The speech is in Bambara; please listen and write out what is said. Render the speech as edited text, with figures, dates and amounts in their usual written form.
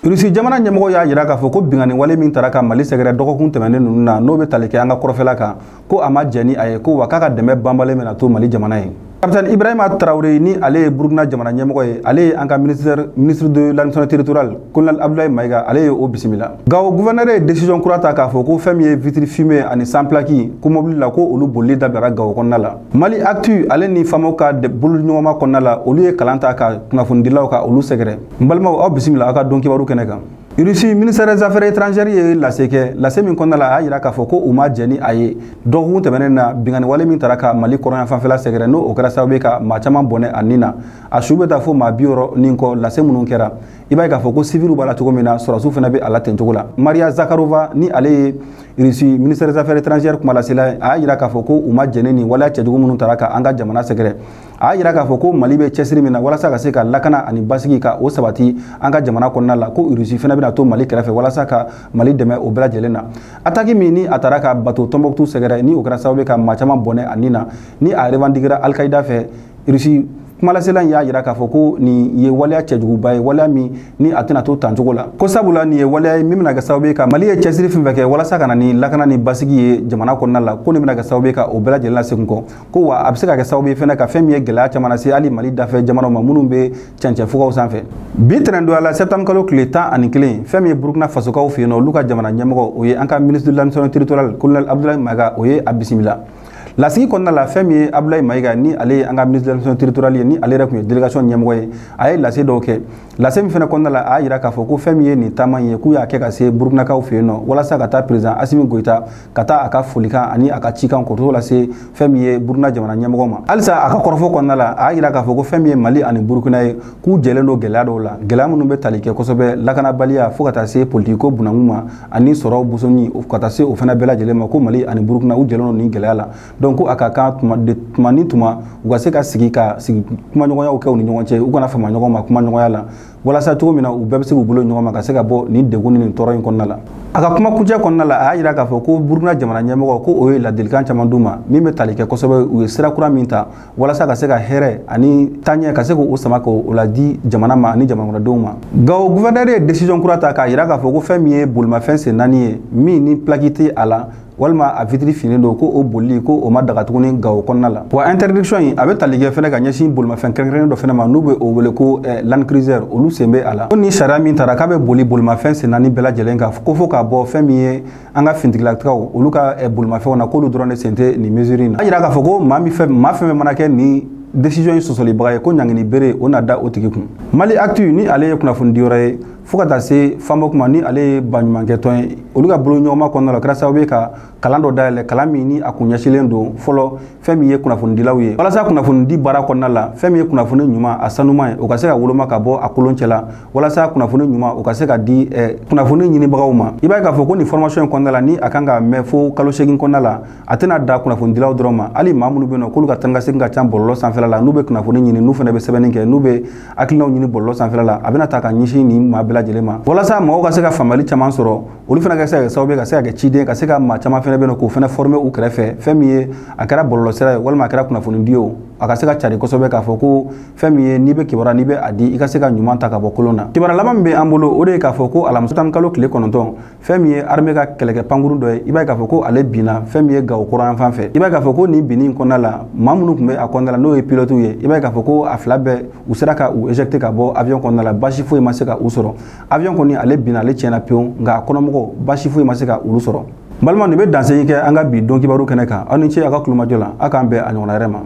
Rusi jamana ɲɛmɔgɔ y'a jira k'a fɔ ko bingani wale min taara ka Mali sɛgɛrɛ dɔgɔkun tɛmɛnen ninnu na n'o bɛ tali kɛ an ka kɔrɔfɛla kan ko a ma jɛn ni a ye ko wa k'a ka dɛmɛ banbalen bɛna to Mali jamana ye. Capitaine Ibrahima Traoré ni ale ye Burukina jamana ɲɛmɔgɔ ye, ale ye an ka ministre de l'administration territoriale Colonel Abdoulaye Maïga, ale ye o bisimila. Gawo gouverneur ye décision kura ta k'a fɔ ko fɛn min ye vitre fumée ani sans plaque ko mobile la ko olu bolili dabilara Gawo kɔnɔna la. Mali Actu ale ni faamaw ka bolo ɲɔgɔnma kɔnɔna la olu ye kalan ta ka kunnafonidilaw ka olu sɛgɛrɛ. N balimaw aw bisimila aw ka dɔn kibaru kɛnɛ kan. Russie ministère des affaires étrangères ye lase kɛ lase min kɔnɔna la a y'a jira k'a fɔ ko u ma jɛn ni a ye dɔgɔkun tɛmɛnen na bingani wale min taara ka Mali kɔrɔnyan fanfɛla sɛgɛrɛ n'o o kɛra sababu ye ka maa caman bɔnɛ a nin na a su bɛ taa fo maa 60 ni kɔ lase minnu kɛra i b'a ye k'a fɔ ko civil b'a la cogo min na sɔrɔsiw fana bɛ a la ten cogo la. Maria Zakharova ni ale ye Russie ministère des affaires étrangères kumalasela a y'a jira k'a fɔ ko u ma jɛn ni waleya cɛjugu minnu taara ka an ka jamana sɛgɛrɛ a y'a jira k'a fɔ ko Mali bɛ cɛsiri min na walasa ka se ka lakana ani basigi ka o sabati an ka jamana kɔnɔna la ko Russie fana bɛna to Mali kɛrɛfɛ walasa ka Mali dɛmɛ o bɛɛ lajɛlen na. Attaque min ni a taara ka bateau Tombouctou sɛgɛrɛ ni o kɛra sababu ye ka maa caman bɔnɛ a nin na ni a revendiquera Al-Qaïda fɛ Russie kumalasela y'a jira k'a fɔ ko nin ye waleya cɛjuguba ye waleya min ni a tɛna to tancogo la ko sabula nin ye waleya ye min bɛna kɛ sababu ye ka Mali ye cɛsiri fɛn fɛn kɛ walasa ka na ni lakana ni basigi ye jamana kɔnɔna la ko nin bɛna kɛ sababu ye ka o bɛɛ lajɛlen lasegin kɔ ko wa a bɛ se ka kɛ sababu ye fɛnɛ ka fɛn min ye gɛlɛya caman lase hali Mali dafɛ jamanaw ma minnu bɛ cɛncɛnfugaw sanfɛ. Bi tɛnɛndonya la septembre kalo tile 11 fɛn min ye Burukina Fasokaw fɛ yen nɔ olu ka jamana ɲɛmɔgɔ o ye an ka ministre de l'administration territoriale Colonel Abdoulaye Maïga o ye a bisimila. Lasigi kɔnɔna la fɛn min ye Abdoulaye Maïga ni ale ye an ka ministre de l'administration territoriale ye ni ale yɛrɛ tun ye délégation ɲɛmɔgɔ ye a ye lase dɔw kɛ lase min fɛnɛ kɔnɔna la a y'a jira k'a fɔ ko fɛn min ye nin taama ye k'u y'a kɛ ka se Burukinakaw fɛ yen nɔ walasa ka taa président Assimi Goïta ka taa a ka folikan ani a ka cikan kɔrɔtɔ lase fɛn min ye Burukina jamana ɲɛmɔgɔ ma. Halisa a ka kɔrɔfɔ kɔnɔna la a y'a jira k'a fɔ ko fɛn min ye Mali ani Burukina ye k'u jɛlen don gɛlɛya dɔw la gɛlɛya minnu bɛ tali kɛ kosɛbɛ lakanabaliya fo ka taa se politiko bunakun ma ani sɔrɔ busonni ka taa se o fana bɛɛ lajɛlen ma ko Mali ani Burukina u jɛlen don nin gɛlɛya la donc ko a ka kan tuma ni tuma u ka se ka sigi kumaɲɔgɔnyaw kɛ u ni ɲɔgɔn cɛ u kana fama ɲɔgɔn ma kumaɲɔgɔnya la walasa cogo min na u bɛɛ bɛ se k'u bolo ɲɔgɔn ma ka se ka bɔ nin degun ni nin tɔɔrɔ in kɔnɔna la. A ka kuma kuncɛ kɔnɔna la a y'a jira k'a fɔ ko Burukina jamana ɲɛmɔgɔ ko o ye ladilikan caman d'u ma min bɛ tali kɛ kosɛbɛ u ye sira kura min ta walasa ka se ka hɛrɛ ani taaɲɛ ka se k'o sama k'o la di jamana ma ani jamanakɔnɔdenw ma. Gawo gouverneur ye décision kura ta k'a jira k'a fɔ ko fɛn min ye bolimafɛn sen 4 ye min ni plaque tɛ a la walima a vitre finen don ko o bolili ko o ma daga tuguni Gawo kɔnɔna la. Wa interdiction in a bɛ tali kɛ fɛnɛ ka ɲɛsin bolimafɛn kɛrɛnkɛrɛnnen dɔ fɛnɛ ma n'u bɛ o wele ko Land Cruiser olu sen bɛ a la. Ko ni sariya min taara k'a bɛ boli bolimafɛn sen 4 bɛɛ lajɛlen kan ko fo ka bɔ fɛn min ye an ka finitigilatagaw olu ka bolimafɛnw na k'olu dɔrɔn de sen tɛ nin mesure in na. A jira k'a fɔ ko maa fɛn bɛɛ mana kɛ nin décision in sɔsɔlibaga ye ko ɲangini bere o na da o tigi kun. Mali Actu ni ale ye kunnafoni di yɔrɔ ye fo ka taa se fanbɔ kuma ni ale ye baɲumankɛtɔn ye olu ka bolo ɲɔgɔnma kɔnɔna la o kɛra sababu ye ka kalan dɔ dayɛlɛ kalan min ni a kun ɲɛsilen don fɔlɔ fɛn min ye kunnafonidilaw ye walasa kunnafonidi baara kɔnɔna la fɛn min ye kunnafoni ɲuman a sanuman ye o ka se ka woloma ka bɔ a kolon cɛ la walasa kunnafoni ɲuman o ka se ka di kunnafoni ɲinibagaw ma. I b'a ye k'a fɔ ko nin formation in kɔnɔna la ni a kan ka mɛn fo kalo 8 kɔnɔna la a tɛna da kunnafonidilaw dɔrɔn ma hali maa minnu bɛ yen nɔ k'olu ka taa ni ka segin ka ca bɔlɔlɔ sanfɛla la n'u bɛ kunnafoni ɲini n'u fana bɛ sɛbɛnni kɛ n'u bɛ hakilinaw ɲini bɔlɔlɔ sanfɛla la a bɛna ta ka ɲɛsin nin maa bɛɛ lajɛlen ma walasa mɔgɔw ka se ka faamuyali caman sɔrɔ olu fana ka se ka kɛ sababu ye ka se ka kɛ ciden ka se ka maa caman fana bɛ yen nɔ k'o fana former u kɛrɛfɛ fɛn min ye a kɛra bɔlɔlɔ sira ye walima a kɛra kunnafoni di o a ka se ka cari kosɛbɛ k'a fɔ ko fɛn min ye n'i bɛ kibaruya n'i bɛ a di i ka se ka ɲuman ta ka bɔ kolon na. Kibaruya laban min bɛ an bolo o de ye k'a fɔ ko alamisa tan kalo tile 9 fɛn min ye armée ka kɛlɛkɛ pankuru dɔ ye i b'a ye k'a fɔ ko ale binna fɛn min ye Gawo kɔrɔyan fan fɛ i b'a ye k'a fɔ ko nin binni in kɔnɔna la maa minnu tun bɛ a kɔnɔna la n'o ye pilotes ye i b'a ye k'a fɔ ko a fila bɛɛ u sera ka u éjecter ka bɔ avion kɔnɔna la basi foyi ma se ka u sɔrɔ avion kɔni ale binna ale tiɲɛna pewu nka a kɔnɔmɔgɔw basi foyi ma se ka olu sɔrɔ. Balima nin bɛ dansegin kɛ an ka bi dɔn kibaru kɛnɛ kan aw ni ce a ka kulumajɔ la a k'an bɛn a ɲɔgɔnna wɛrɛ ma.